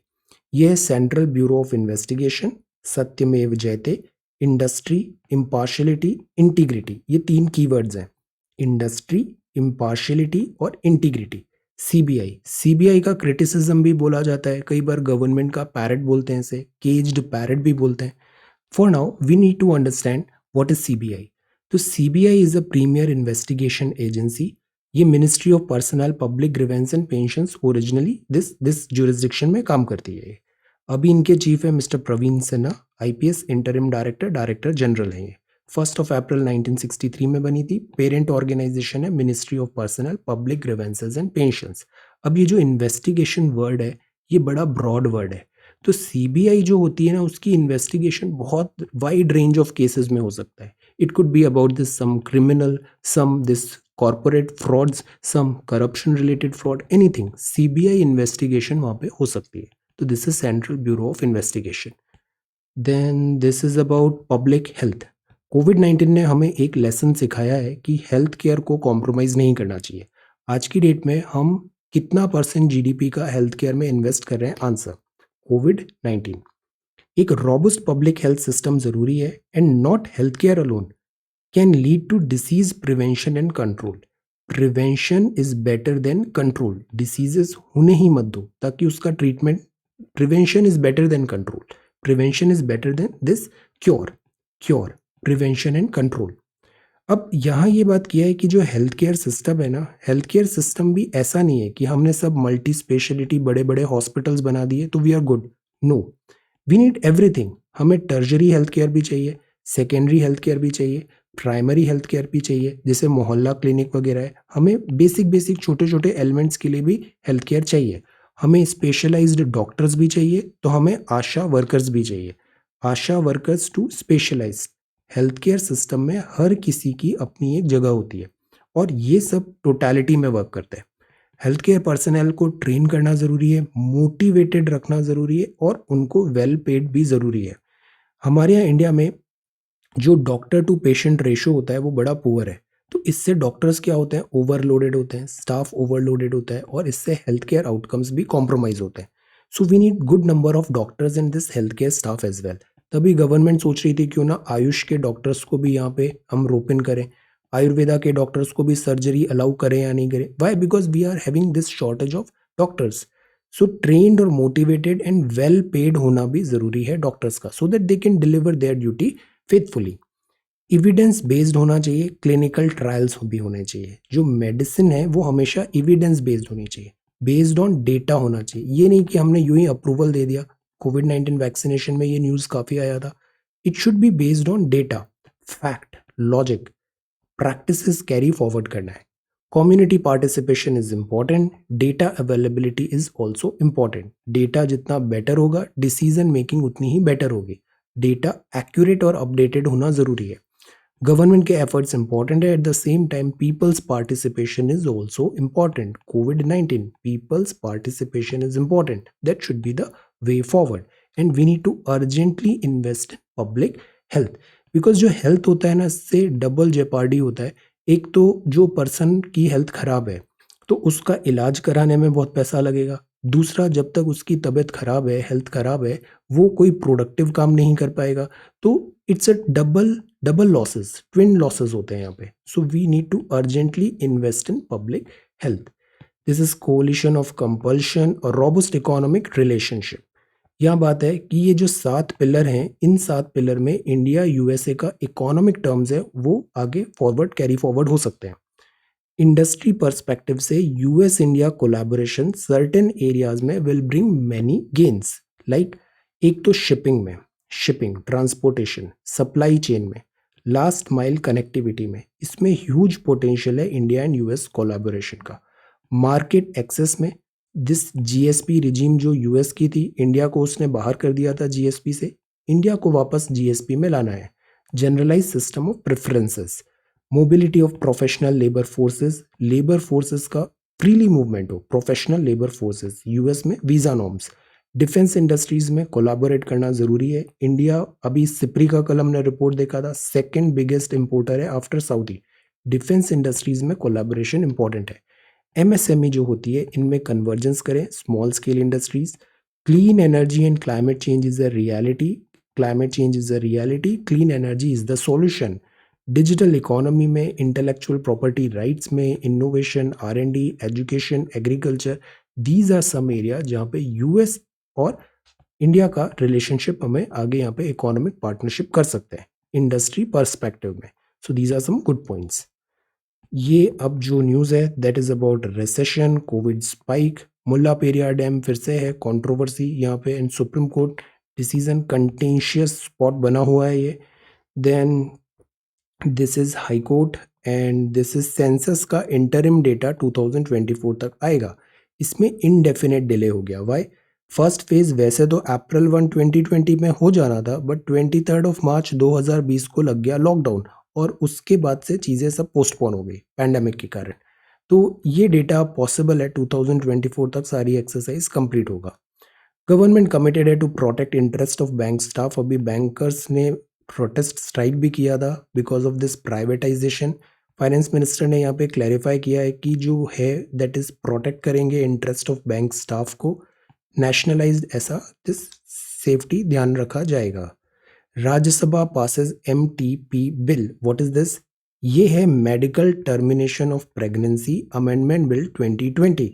ये है सेंट्रल ब्यूरो ऑफ इन्वेस्टिगेशन, सत्यमेव जयते, इंडस्ट्री, इम्पार्शियलिटी, इंटीग्रिटी, ये 3 कीवर्ड्स हैं, इंडस्ट्री, इम्पार्शियलिटी और इंटीग्रिटी। CBI का क्रिटिसिज्म भी बोला जाता है, कई बार गवर्नमेंट का पैरट बोलते हैं, इसे केज्ड पैरट भी बोलते हैं। For now we need to understand what is CBI। तो CBI is a premier investigation agency, ये ministry of personnel public grievance and pensions originally this jurisdiction में काम करती है। अभी इनके चीफ है mister Praveen Sinha, IPS interim director general है। ये 1 अप्रैल 1963 में बनी थी। पेरेंट ऑर्गेनाइजेशन है ministry of personnel public grievances and pensions. अब ये जो इन्वेस्टिगेशन वर्ड है, ये बड़ा ब्रॉड वर्ड है। तो CBI जो होती है ना, उसकी इन्वेस्टिगेशन बहुत वाइड रेंज ऑफ केसेस में हो सकता है। It could be about this some criminal, some this corporate frauds, some corruption related fraud, anything, CBI investigation वहाँ पे हो सकती है। तो this is central bureau of investigation. Then this is about public health. कोविड-19 ने हमें एक लेसन सिखाया है कि हेल्थ केयर को कॉम्प्रोमाइज़ नहीं करना चाहिए। आज की डेट में हम कितना % GDP का हेल्थ केयर में इन्वेस्ट कर रहे हैं? आंसर, कोविड-19। एक रोबस्ट पब्लिक हेल्थ सिस्टम ज़रूरी है, and not health care alone can lead to disease prevention and control. Prevention is better than control, diseases होने ही मत दो ताकि उसका treatment, prevention is better than control, prevention is better than this cure, prevention and control. अब यहाँ ये बात किया है कि जो हेल्थ केयर सिस्टम है ना, हेल्थ केयर सिस्टम भी ऐसा नहीं है कि हमने सब मल्टी स्पेशलिटी बड़े बड़े हॉस्पिटल्स बना दिए तो we are good. No, we need everything. हमें टर्जरी हेल्थ केयर भी चाहिए, सेकेंडरी हेल्थ केयर भी चाहिए, प्राइमरी हेल्थ केयर भी चाहिए, जैसे मोहल्ला क्लिनिक वगैरह है। हमें बेसिक छोटे छोटे एलिमेंट्स के लिए भी हेल्थ केयर चाहिए। हमें स्पेशलाइज्ड डॉक्टर्स भी चाहिए, तो हमें आशा वर्कर्स भी चाहिए, ASHA workers to specialised. Health care system में हर किसी की अपनी एक जगह होती है और ये सब टोटलिटी में वर्क करते हैं। हेल्थ केयर पर्सनल को ट्रेन करना ज़रूरी है, मोटिवेटेड रखना ज़रूरी है और उनको वेल पेड भी ज़रूरी है। हमारे यहाँ इंडिया में जो डॉक्टर टू पेशेंट रेशो होता है वो बड़ा पुअर है। तो इससे डॉक्टर्स क्या होते हैं? ओवरलोडेड होते हैं, स्टाफ ओवरलोडेड होता है और इससे हेल्थ केयर आउटकम्स भी कॉम्प्रोमाइज होते हैं। So we need good number of doctors in this health care staff as well. तभी गवर्नमेंट सोच रही थी क्यों ना आयुष के डॉक्टर्स को भी यहाँ पे हम रोप इन करें, आयुर्वेदा के डॉक्टर्स को भी सर्जरी अलाउ करें या नहीं करें। Why? Because we are having this shortage of doctors. So trained और मोटिवेटेड एंड वेल पेड होना भी जरूरी है डॉक्टर्स का, so that they can deliver their duty faithfully. Evidence based होना चाहिए, क्लिनिकल ट्रायल्स भी होने चाहिए। जो मेडिसिन है वो हमेशा एविडेंस बेस्ड होनी चाहिए, बेस्ड ऑन डेटा होना चाहिए। ये नहीं कि हमने यूं ही अप्रूवल दे दिया। कोविड-19 वैक्सीनेशन में ये न्यूज़ काफ़ी आया था। It should be based on data, fact, logic, practices carry forward करना है। Community participation is important, data availability is also important. Data जितना बेटर होगा, डिसीजन मेकिंग उतनी ही बेटर होगी। डेटा एक्यूरेट और अपडेटेड होना ज़रूरी है। गवर्नमेंट के एफर्ट्स इंपॉर्टेंट है, at the same time people's participation is also important. कोविड-19 people's participation is important, that should be the way forward and we need to urgently invest in public health. Because जो health होता है ना, इससे double जेपार्डी होता है। एक तो जो पर्सन की हेल्थ खराब है तो उसका इलाज कराने में बहुत पैसा लगेगा। दूसरा, जब तक उसकी तबीयत खराब है, हेल्थ खराब है, वो कोई प्रोडक्टिव काम नहीं कर पाएगा। तो it's a double losses, twin losses होते हैं यहाँ पे। So we need to urgently invest in public health. This is collision of compulsion और रोबस्ट इकोनॉमिक रिलेशनशिप। यहाँ बात है कि ये जो 7 पिलर हैं, इन 7 पिलर में इंडिया USA का इकोनॉमिक टर्म्स है वो आगे फॉरवर्ड कैरी फॉरवर्ड हो सकते हैं। इंडस्ट्री पर्सपेक्टिव से US India collaboration certain areas में will bring many gains, like एक तो शिपिंग में, शिपिंग, ट्रांसपोर्टेशन, सप्लाई चेन में, लास्ट माइल कनेक्टिविटी में, इसमें ह्यूज पोटेंशियल है इंडिया एंड यूएस कोलैबोरेशन का। मार्केट एक्सेस में, दिस जीएसपी रिजीम जो यूएस की थी, इंडिया को उसने बाहर कर दिया था जीएसपी से, इंडिया को वापस जीएसपी में लाना है। Generalize system of preferences, mobility of professional labour forces का फ्रीली मूवमेंट हो, प्रोफेशनल लेबर फोर्सेस, यूएस में वीजा नॉर्म्स। डिफेंस इंडस्ट्रीज में कोलैबोरेट करना जरूरी है। इंडिया, अभी सिप्री का कल हमने रिपोर्ट देखा था, सेकंड बिगेस्ट इंपोर्टर है आफ्टर सऊदी। डिफेंस इंडस्ट्रीज में कोलैबोरेशन इंपॉर्टेंट है। एमएसएमई जो होती है इनमें कन्वर्जेंस करें, small scale industries. Clean energy and climate change is a reality, climate change is a reality, clean energy is the solution. Digital economy में, intellectual property rights में, innovation, R and D, education, agriculture, these are some area जहाँ पे US और India का relationship हमें आगे यहाँ पे इकोनॉमिक पार्टनरशिप कर सकते हैं इंडस्ट्री पर्सपेक्टिव में। So these are some good points. ये अब जो न्यूज़ है that is about recession, covid spike, Mulla Periyar dam फिर से है कंट्रोवर्सी यहाँ पे in supreme court decision, contentious spot बना हुआ है ये। Then this is high court and this is census का इंटरिम डेटा 2024 तक आएगा। इसमें इनडेफिनेट डिले हो गया। वाई? फर्स्ट फेज वैसे तो अप्रैल 2020 में हो जाना था, बट 23 मार्च 2020 को लग गया लॉकडाउन और उसके बाद से चीज़ें सब पोस्टपोन हो गई पैंडेमिक के कारण। तो ये डेटा पॉसिबल है 2024 तक सारी एक्सरसाइज कंप्लीट होगा। गवर्नमेंट कमिटेड है to protect interest of bank staff. अभी बैंकर्स ने प्रोटेस्ट स्ट्राइक भी किया था because of this privatization. Finance minister ने यहाँ पे क्लैरिफाई किया है कि जो है दैट इज प्रोटेक्ट करेंगे इंटरेस्ट ऑफ बैंक स्टाफ को, नेशनलाइज्ड ऐसा दिस सेफ्टी ध्यान रखा जाएगा। Rajya Sabha passes MTP bill. What is this? ये है medical termination of pregnancy amendment bill 2020।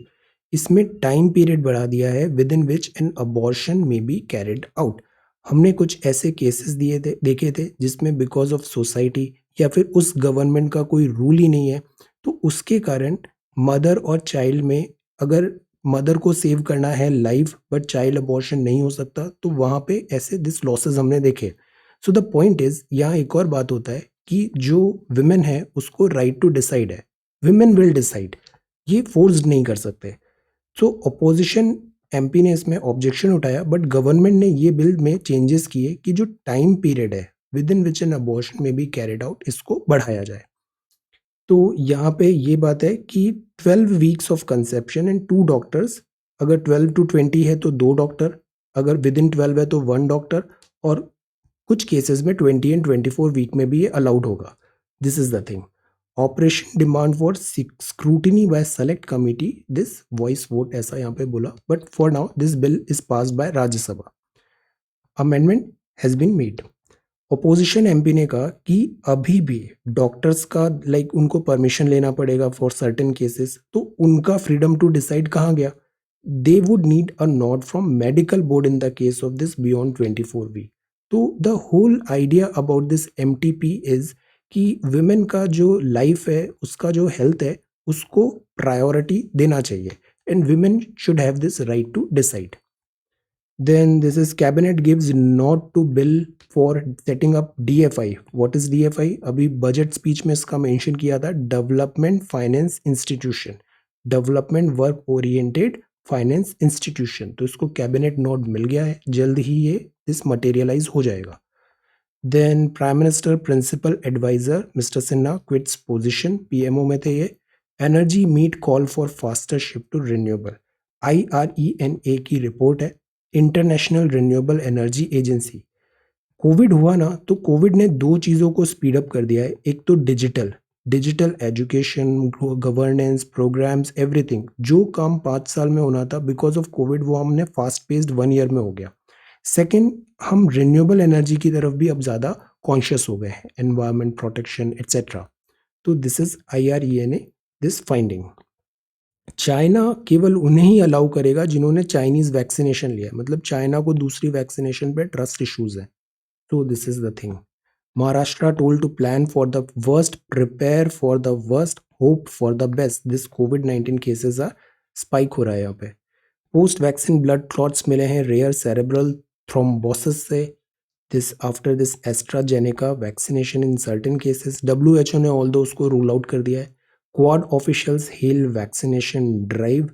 इसमें टाइम पीरियड बढ़ा दिया है with in which N abortion में बी कैरिड आउट। हमने कुछ ऐसे केसेस दिए थे, देखे थे जिसमें बिकॉज ऑफ सोसाइटी या फिर उस गवर्नमेंट का कोई रूल ही नहीं है, तो उसके कारण मदर और चाइल्ड में, अगर मदर को सेव करना है लाइफ बट चाइल्ड अबॉर्शन नहीं हो सकता, तो वहाँ पे ऐसे दिस लॉसेस हमने देखे। सो द पॉइंट इज, यहाँ एक और बात होता है कि जो विमेन है उसको राइट टू डिसाइड है, विमेन विल डिसाइड, ये फोर्स्ड नहीं कर सकते। सो अपोजिशन एमपी ने इसमें ऑब्जेक्शन उठाया, बट गवर्नमेंट ने ये बिल में चेंजेस किए कि जो टाइम पीरियड है with in which N abortion में बी कैरिड आउट, इसको बढ़ाया जाए। तो यहाँ पे ये बात है कि 12 weeks of conception and 2 doctors, अगर 12 to 20 है तो 2 डॉक्टर, अगर विद इन 12 है तो 1 डॉक्टर, और कुछ केसेस में 20 एंड 24 वीक में भी ये अलाउड होगा। This is the thing. Operation demand for scrutiny by select committee, this voice vote ऐसा यहाँ पे बोला, but for now this bill is passed by Rajya Sabha. Amendment has been made. Opposition MP ने कहा कि अभी भी डॉक्टर्स का लाइक उनको परमिशन लेना पड़ेगा फॉर सर्टेन केसेस, तो उनका फ्रीडम टू डिसाइड कहाँ गया? They would need a note from medical board in the case of this beyond 24 week. तो the whole idea about this MTP is कि विमेन का जो लाइफ है, उसका जो हेल्थ है, उसको प्रायोरिटी देना चाहिए and women should have this right to decide. Then this is cabinet gives nod to bill for setting up DFI. What is DFI? अभी बजट स्पीच में इसका मेंशन किया था, development finance institution, development work oriented finance institution. तो इसको cabinet node मिल गया है, जल्द ही ये दिस मटेरियलाइज हो जाएगा। Then prime minister principal advisor mister Sinha quits position, PMO में थे ये। Energy meet call for faster shift to renewable, IRENA की रिपोर्ट है, international renewable energy agency. COVID हुआ ना, तो कोविड ने 2 चीज़ों को स्पीड अप कर दिया है। एक तो digital, digital education, governance, programs, everything. जो काम 5 साल में होना था बिकॉज ऑफ कोविड, वो हमने फास्ट पेस्ड 1 ईयर में हो गया। सेकेंड, हम रिन्यूएबल एनर्जी की तरफ भी अब ज़्यादा कॉन्शियस हो गए हैं, एनवायरमेंट प्रोटेक्शन एट्सेट्रा। तो this is IRENA this finding. China केवल उन्हें ही अलाउ करेगा जिन्होंने चाइनीज वैक्सीनेशन लिया है, मतलब चाइना को दूसरी वैक्सीनेशन पे ट्रस्ट इश्यूज है। तो this is the thing. Maharashtra told to plan for the worst, prepare for the worst, hope for the best. This COVID-19 cases are spike हो रहा है यहाँ पे। पोस्ट वैक्सीन ब्लड क्लॉट्स मिले हैं रेयर सेरेब्रल थ्रोम्बोसिस से। This after this AstraZeneca vaccination in certain cases, WHO ने although उसको रूल आउट कर दिया है। Quad officials hail vaccination drive.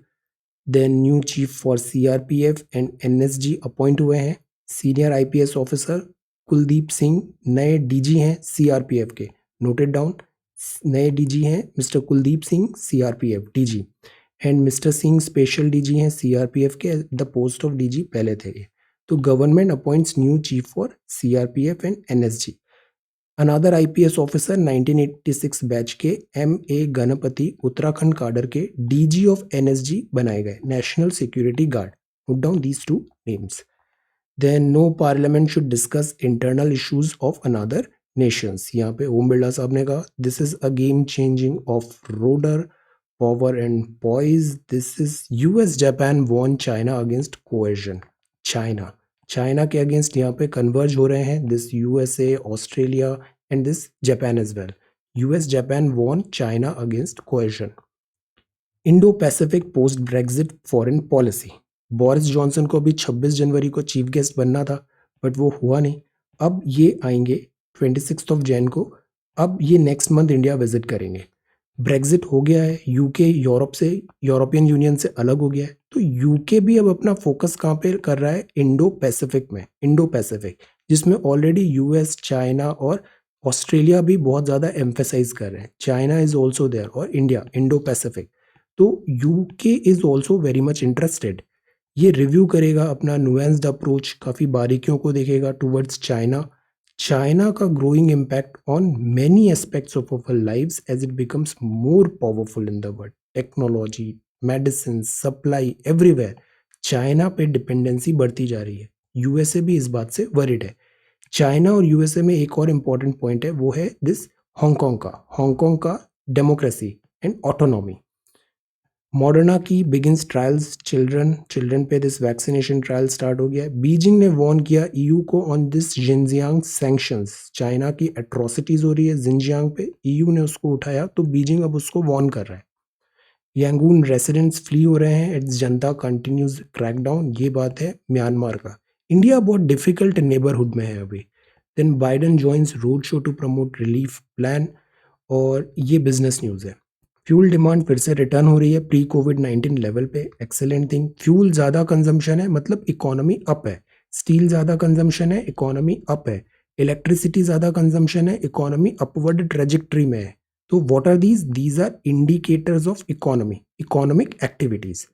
Then new chief for CRPF and NSG appoint हुए हैं। Senior IPS officer Kuldeep Singh नए DG हैं CRPF के। नोटेड डाउन, नए DG हैं mister Kuldeep Singh CRPF DG, and mister Singh special DG हैं CRPF के। द पोस्ट ऑफ DG पहले थे ये। तो government appoints new chief for CRPF and NSG। Another IPS officer 1986 batch के MA गणपति उत्तराखंड काडर के DG ऑफ NSG बनाए गए, national security guard. Note down these two names. Then no parliament should discuss internal issues of another nations. यहाँ पे ओम बिरला साहब ने कहा this is a game changing of broader power and poise. This is US Japan warn China against coercion. China के against यहाँ पे converge हो रहे हैं this USA, Australia and this Japan as well. US Japan warn China against coercion. Indo Pacific post Brexit foreign policy. Boris Johnson को अभी 26 जनवरी को chief guest बनना था, बट वो हुआ नहीं। अब ये आएंगे 26 जैन को। अब ये नेक्स्ट मंथ इंडिया विजिट करेंगे। ब्रेग्जिट हो गया है, यूके यूरोप से, यूरोपियन यूनियन से अलग हो गया है, तो यूके भी अब अपना फोकस कहाँ पे कर रहा है? इंडो पैसिफिक में। इंडो पैसिफिक जिसमें ऑलरेडी US, चाइना और ऑस्ट्रेलिया भी बहुत ज़्यादा एम्फेसाइज कर रहे हैं। चाइना इज ऑल्सो देयर और इंडिया, इंडो पैसिफिक। तो UK is also very much interested. ये रिव्यू करेगा अपना नुएंस्ड अप्रोच, काफ़ी बारीकियों को देखेगा टुवर्ड्स चाइना। चाइना का growing impact on many aspects of our lives as it becomes more powerful in the world. Technology, medicine, supply, everywhere China पे dependency बढ़ती जा रही है। USA भी इस बात से वरिड है। चाइना और USA में एक और इम्पॉर्टेंट पॉइंट है, वो है दिस हांगकांग का डेमोक्रेसी एंड ऑटोनॉमी। मॉडर्ना की बिगिंस ट्रायल्स चिल्ड्रन पे दिस वैक्सीनेशन ट्रायल स्टार्ट हो गया है। बीजिंग ने वार्न किया EU को on this Jinjiang sanctions. China की एट्रोसिटीज हो रही है जिनजियांग पे, EU ने उसको उठाया तो बीजिंग अब उसको वार्न कर रहा है। यांगून रेसिडेंट्स फ्ली हो रहे हैं, इट्स जनता कंटिन्यूज क्रैकडाउन। ये बात है म्यांमार का। इंडिया बहुत डिफिकल्ट नेबरहुड में है अभी। Then Biden joins road show to promote relief plan, और ये बिजनेस न्यूज़ है। फ्यूल डिमांड फिर से रिटर्न हो रही है प्री COVID-19 लेवल पे, एक्सेलेंट थिंग। फ्यूल ज़्यादा कंजम्पशन है मतलब इकोनॉमी अप है। स्टील ज़्यादा कंजम्पशन है, इकोनॉमी अप है। इलेक्ट्रिसिटी ज़्यादा कंजम्पशन है, इकोनॉमी अपवर्ड ट्रेजेक्ट्री में है। तो what are these are indicators of economic activities.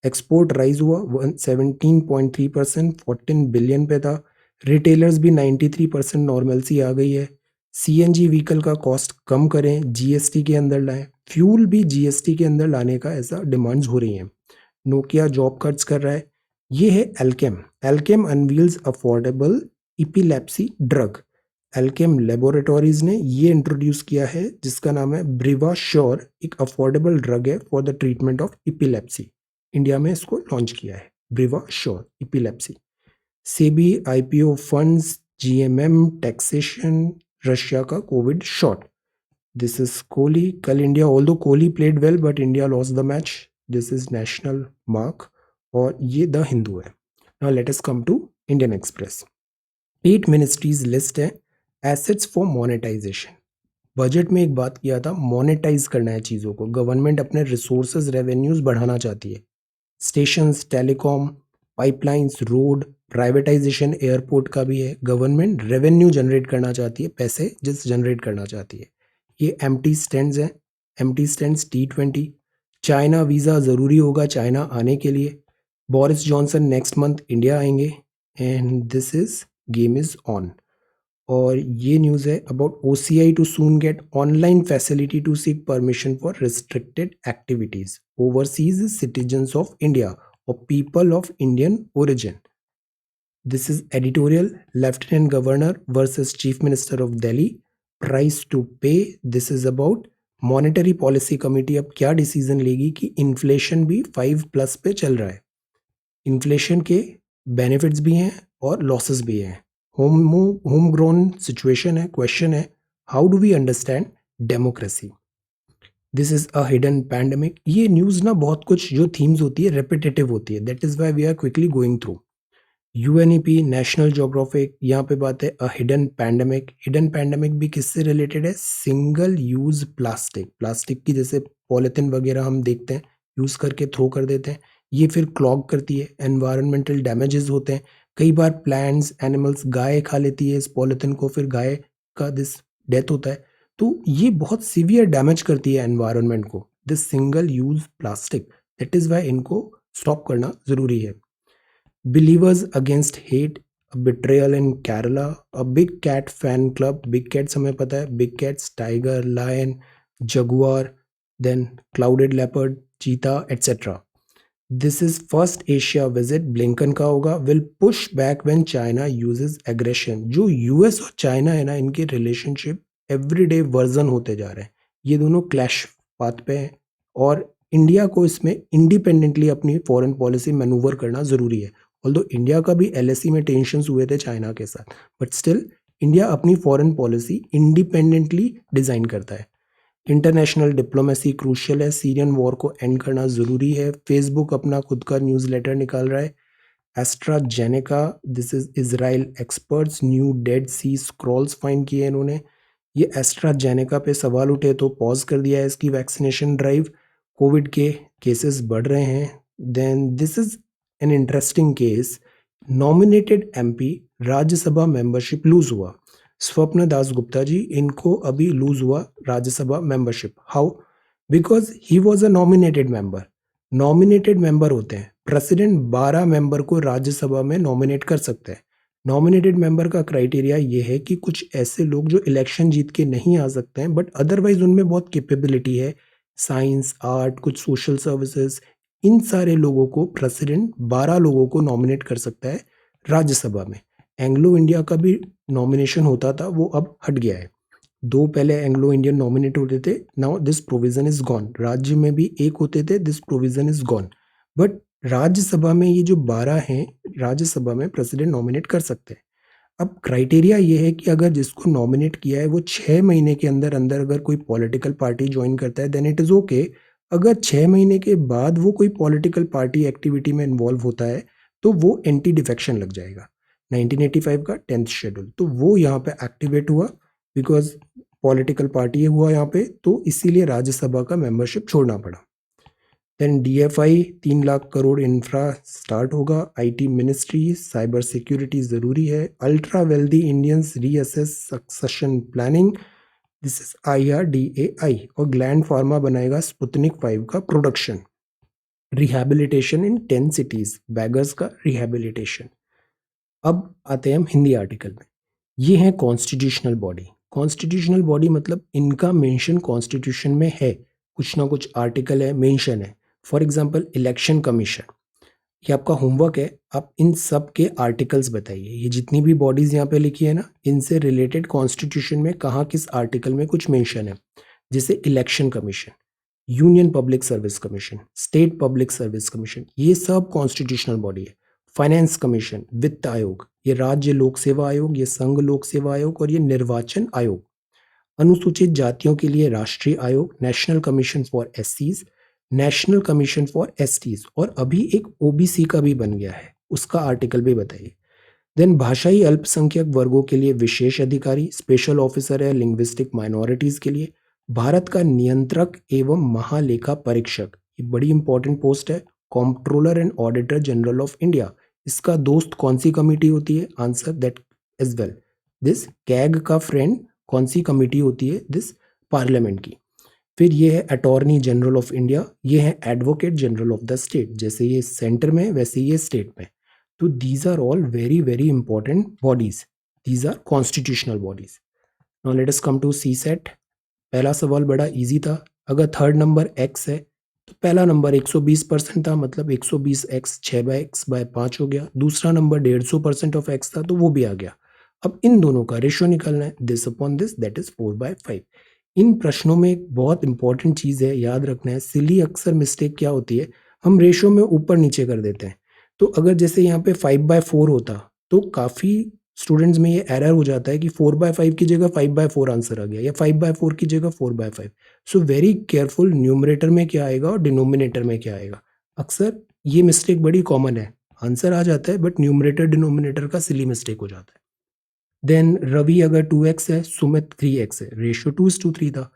Export rise हुआ 17.3%, 14 बिलियन पे था। रिटेलर्स भी 93% नॉर्मलसी आ गई है। CNG व्हीकल का कॉस्ट कम करें, GST के अंदर लाएं। फ्यूल भी GST के अंदर लाने का ऐसा डिमांड्स हो रही हैं। नोकिया जॉब कट्स कर रहा है। ये है Alkem unveils affordable epilepsy drug. Alkem laboratories ने ये इंट्रोड्यूस किया है जिसका नाम है ब्रिवा श्योर। एक अफोर्डेबल ड्रग है for the treatment of epilepsy. India में इसको लॉन्च किया है, Briva sure epilepsy. SEBI IPO funds, GMM taxation, Russia का covid shot. This is Kohli. कल India, although Kohli played well but India lost the match. This is national mark, और ये the Hindu है। Now let us come to Indian Express. 8 ministries list है assets for monetization. Budget में एक बात किया था, मोनेटाइज करना है चीज़ों को। गवर्नमेंट अपने रिसोर्सेज, रेवेन्यूज बढ़ाना चाहती है। Stations, telecom, pipelines, road, privatisation airport का भी है। गवर्नमेंट रेवेन्यू जनरेट करना चाहती है, पैसे जिस जनरेट करना चाहती है। ये एम्प्टी स्टैंड्स हैं, empty stands T20। China visa ज़रूरी होगा चाइना आने के लिए। Boris Johnson next month India आएंगे, and this is game is on. और ये न्यूज़ है about OCI to soon get online facility to seek permission for restricted activities overseas citizens of India और people of Indian origin. This is editorial, lieutenant governor versus chief minister of Delhi, price to pay. This is about monetary policy committee अब क्या decision लेगी कि inflation भी 5+ पे चल रहा है। इन्फ्लेशन के बेनिफिट्स भी हैं और लॉसेस भी हैं। होम ग्रोन सिचुएशन है। क्वेश्चन है, how do we understand democracy? This is a hidden pandemic. ये न्यूज़ ना बहुत कुछ जो थीम्स होती है रेपिटेटिव होती है, that is why we are quickly going through. UNEP National Geographic, यहाँ पे बात है a hidden pandemic. Hidden pandemic भी किससे रिलेटेड है? Single use plastic. प्लास्टिक की जैसे पॉलिथीन वगैरह हम देखते हैं यूज करके थ्रो कर देते हैं, ये फिर क्लॉग करती है, एनवायरमेंटल डैमेजेस होते हैं। कई बार प्लांट्स एनिमल्स, गाय खा लेती है इस पॉलिथीन को, फिर गाय का दिस डेथ होता है। तो ये बहुत सीवियर डैमेज करती है एनवायरनमेंट को, this single use plastic. That is why इनको स्टॉप करना जरूरी है। Believers Against Hate, a betrayal in Kerala, a big cat fan club. Big cats हमें पता है, big cats, tiger, lion, jaguar, then clouded leopard, cheetah, etc. This is first Asia visit. Blinken का होगा, will push back when China uses aggression. जो US और China है ना, इनके रिलेशनशिप एवरीडे वर्जन होते जा रहे हैं, ये दोनों क्लैश पाथ पे हैं और इंडिया को इसमें इंडिपेंडेंटली अपनी फॉरेन पॉलिसी मैनूवर करना जरूरी है। ऑल्दो इंडिया का भी एलएसी में टेंशंस हुए थे चाइना के साथ, बट स्टिल इंडिया अपनी फॉरेन पॉलिसी इंडिपेंडेंटली डिजाइन करता है। इंटरनेशनल डिप्लोमेसी क्रूशियल है, सीरियन वॉर को एंड करना जरूरी है। फेसबुक अपना खुद का न्यूज़लेटर निकाल रहा है। AstraZeneca, this is Israel experts, new Dead Sea scrolls find किए इन्होंने। ये एस्ट्राजेनेका पे सवाल उठे तो पॉज कर दिया है इसकी वैक्सीनेशन ड्राइव। कोविड के केसेस बढ़ रहे हैं। Then this is an interesting case, nominated MP Rajya Sabha membership lose हुआ। स्वप्न दास गुप्ता जी, इनको अभी लूज हुआ Rajya Sabha membership. How? Because he was a nominated member. Nominated member होते हैं, प्रेसिडेंट 12 मेंबर को राज्यसभा में नॉमिनेट कर सकते हैं। नॉमिनेटेड मेंबर का क्राइटेरिया ये है कि कुछ ऐसे लोग जो इलेक्शन जीत के नहीं आ सकते हैं बट अदरवाइज उनमें बहुत कैपेबिलिटी है, साइंस, आर्ट, कुछ सोशल सर्विसेज, इन सारे लोगों को प्रेसिडेंट 12 लोगों को नॉमिनेट कर सकता है राज्यसभा में। एंग्लो इंडिया का भी नॉमिनेशन होता था, वो अब हट गया है। दो पहले एंग्लो इंडियन नॉमिनेट होते थे, now this provision is gone. राज्य में भी एक होते थे, this provision is gone. But Rajya Sabha में ये जो 12 हैं, राज्यसभा में प्रेसिडेंट नॉमिनेट कर सकते हैं। अब क्राइटेरिया ये है कि अगर जिसको नॉमिनेट किया है वो 6 महीने के अंदर अंदर अगर कोई पॉलिटिकल पार्टी ज्वाइन करता है देन इट इज ओके। अगर 6 महीने के बाद वो कोई पॉलिटिकल पार्टी एक्टिविटी में इन्वॉल्व होता है तो वो एंटी डिफेक्शन लग जाएगा। 1985 का 10th शेड्यूल, तो वो यहाँ पे एक्टिवेट हुआ बिकॉज पॉलिटिकल पार्टी हुआ यहाँ पे, तो इसीलिए राज्यसभा का मेंबरशिप छोड़ना पड़ा। Then DFI 3 lakh crore infra start होगा। आईटी मिनिस्ट्री, साइबर सिक्योरिटी जरूरी है। Ultra wealthy Indians reassess succession planning, this is IRDAI। और ग्लैंड फार्मा बनाएगा स्पुतनिक 5 का प्रोडक्शन। रिहैबिलिटेशन इन 10 सिटीज, बैगर्स का रिहैबिलिटेशन। अब आते हैं हम हिंदी आर्टिकल में। ये है कॉन्स्टिट्यूशनल बॉडी। कॉन्स्टिट्यूशनल बॉडी मतलब इनका मेंशन कॉन्स्टिट्यूशन में है, कुछ ना कुछ आर्टिकल है, मेंशन है। फॉर एग्जांपल इलेक्शन कमीशन, ये आपका होमवर्क है, आप इन सब के आर्टिकल्स बताइए। ये जितनी भी बॉडीज यहाँ पे लिखी है ना, इनसे रिलेटेड कॉन्स्टिट्यूशन में कहाँ किस आर्टिकल में कुछ मेंशन है। जैसे election commission, union public service commission, state public service commission, ये सब कॉन्स्टिट्यूशनल बॉडी है। फाइनेंस कमीशन, वित्त आयोग, ये राज्य लोक सेवा आयोग, ये संघ लोक सेवा आयोग और ये निर्वाचन आयोग। अनुसूचित जातियों के लिए राष्ट्रीय आयोग, नेशनल कमीशन फॉर एससीज, नेशनल कमीशन फॉर एसटीज, और अभी एक ओबीसी का भी बन गया है, उसका आर्टिकल भी बताइए। देन भाषाई अल्पसंख्यक वर्गों के लिए विशेष अधिकारी, स्पेशल ऑफिसर है लिंग्विस्टिक माइनॉरिटीज के लिए। भारत का नियंत्रक एवं महालेखा परीक्षक, ये बड़ी इंपॉर्टेंट पोस्ट है। Comptroller and auditor general of India, इसका दोस्त कौन सी कमिटी होती है? Answer that as well, this CAG का फ्रेंड कौन सी कमिटी होती है? दिस पार्लियामेंट की। फिर ये है अटॉर्नी जनरल ऑफ इंडिया, ये है advocate general of the state, जैसे ये सेंटर में वैसे ये स्टेट में। तो these are all very very important bodies, these are constitutional bodies. Now let us come to see set. पहला सवाल बड़ा इजी था, अगर थर्ड नंबर x है तो पहला नंबर 120% था, मतलब 120x 6/x/5 हो गया। दूसरा नंबर 150% ऑफ x था तो वो भी आ गया। अब इन दोनों का रेशियो निकालना है, this upon this, that is 4/5। इन प्रश्नों में एक बहुत इंपॉर्टेंट चीज है, याद रखना है। सिली अक्सर मिस्टेक क्या होती है, हम रेशियो में ऊपर नीचे कर देते हैं। तो अगर जैसे यहाँ पे 5/4 होता तो काफी स्टूडेंट्स में ये एरर हो जाता है कि 4/5 की जगह 5/4 आंसर आ गया, या 5/4 की जगह 4/5। सो वेरी केयरफुल, न्यूमरेटर में क्या आएगा और डिनोमिनेटर में क्या आएगा। अक्सर ये मिस्टेक बड़ी कॉमन है, आंसर आ जाता है बट न्यूमरेटर डिनोमिनेटर का सिली मिस्टेक हो जाता है। देन रवि अगर 2x है, सुमित 3x है, रेशियो 2:3 था।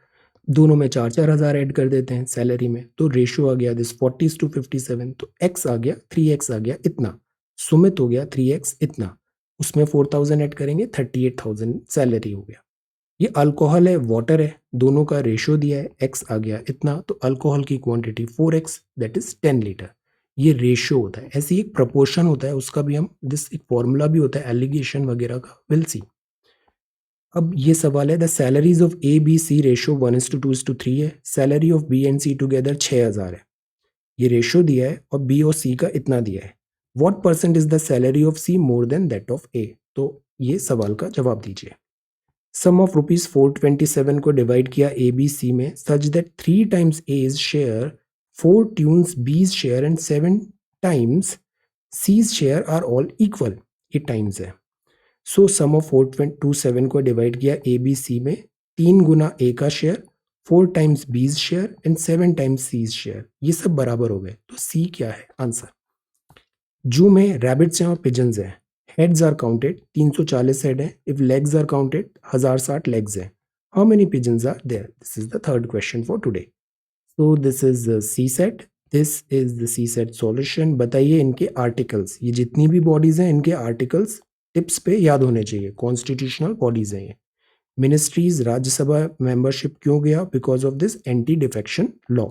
दोनों में 4,000 ऐड कर देते हैं सैलरी में, तो रेशियो आ गया दिस 40:57, तो x आ गया 3x आ गया इतना, सुमित हो गया 3x इतना, उसमें 4,000 ऐड करेंगे 38,000 सैलरी हो गया। ये अल्कोहल है, वाटर है, दोनों का रेशियो दिया है, x आ गया इतना, तो अल्कोहल की quantity 4x that is 10 litre. ये रेशियो होता है, ऐसी एक प्रपोर्शन होता है, उसका भी हम दिस एक फॉर्मूला भी होता है एलिगेशन वगैरह का, विल सी। अब ये सवाल है the salaries of A B C ratio 1:2:3 है, salary of B and C together 6,000 है, ये रेशियो दिया है और बी और सी का इतना दिया है। What percent is the salary of C more than that of A, तो ये सवाल का जवाब दीजिए। सम ऑफ रुपीज 427 को डिवाइड किया ए बी सी में such that 3 times A's share 4 times B's share and 7 times C's share are all equal, ये टाइम्स है। सो सम ऑफ 427 को डिवाइड किया ए बी सी में, 3 गुना ए का share, 4 times B's share and 7 times C's share, ये सब बराबर हो गए, तो सी क्या है आंसर। जू में रैबिट्स हैं और पिजन्स हैं। हेड्स आर काउंटेड 340 हेड है, if legs are counted 1060 legs हैं। How many pigeons are there, this is the third question for today. So this is C set, this is the C set solution. बताइए इनके articles, ये जितनी भी bodies हैं इनके articles tips पे याद होने चाहिए, कॉन्स्टिट्यूशनल बॉडीज हैं ये। मिनिस्ट्रीज राज्यसभा मेंबरशिप क्यों गया, because of this anti defection law.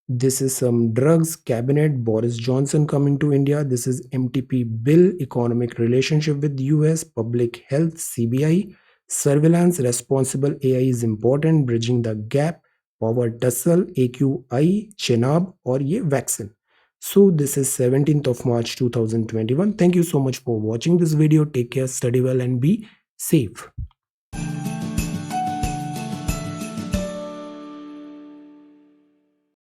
This is some drugs cabinet, Boris Johnson coming to India. This is MTP bill, economic relationship with US, public health, CBI, surveillance, responsible AI is important, bridging the gap, power tussle, AQI, Chenab, और ये vaccine. So this is 17th of March 2021. Thank you so much for watching this video. Take care, study well and be safe.